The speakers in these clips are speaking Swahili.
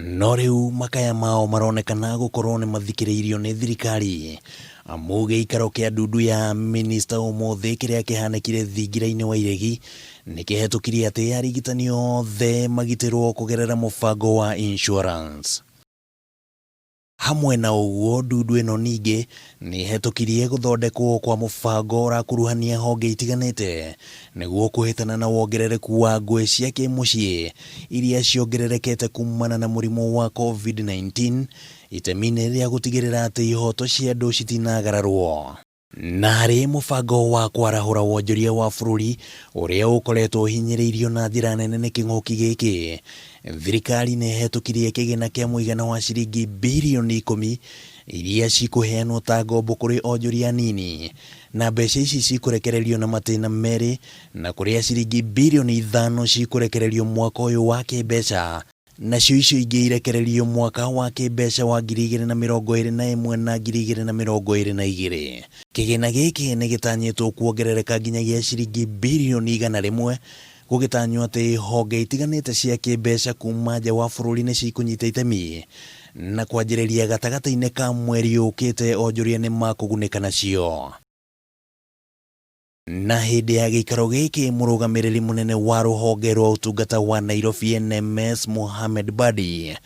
No riu makaya mao maronekana gukorwo ni mathikiriirio ni thirikari amu giikaro kia ndundu ya minista umuthi kiria kihanekire thingira-ini wa iregi nikihetũkirie ati arigitani othe magitirwo kugerera mubango wa insurance. Hamwe na uguo, ndundu ino ningi ni hetũkirie guthondekwo kwa mubango urakuruhania honge itiganite niguo kuhitana na wongerereku wa ngũĩ cia kimucii iria ciongererekete kumana na murimu wa COVID-19 itemi-ini ria gutigirira ati ihoto cia andu citinagararwo. Na hari mubango wa kwarahura wonjoria wa bururi uria ukoretwo hinyiriirio na njira nene ni king'ũki giki, thirikari ni hetũkirie kigina kia muigana wa ciringi birioni 10 iria cikuheanwo ta ngombo kuri onjoria nini, na mbeca ici cikurekererio na matina meri, na kuria ciringi birioni 5 cikurekererio mwaka uyu wa kimbeca, nacio icio ingi irekererio mwaka wa kimbeca wa 2021 na 2022. Kigina giki ni gitanyitwo kuongerereka nginyagia ciringi birioni 100 gugitanywo ati honge itiganite cia kimbeca kuma nja wa bururi ni cikunyita itemi na kwanjiriria gatagati-ini ka mweri ukite onjoria ni makuguneka nacio. Na hindi ya giikaro giki murugamiriri munene wa ruhonge rwa utungata wa Nairobi NMS Mohamed Badi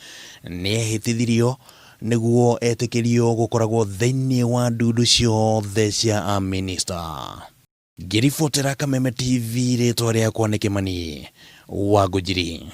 ni ehitithirio niguo etikirio gukoragwo thiini wa ndundu ciothe cia minista. Ngiribotera Kameme TV, ritwa riakwa ni Kimani wa Ngũnjiri.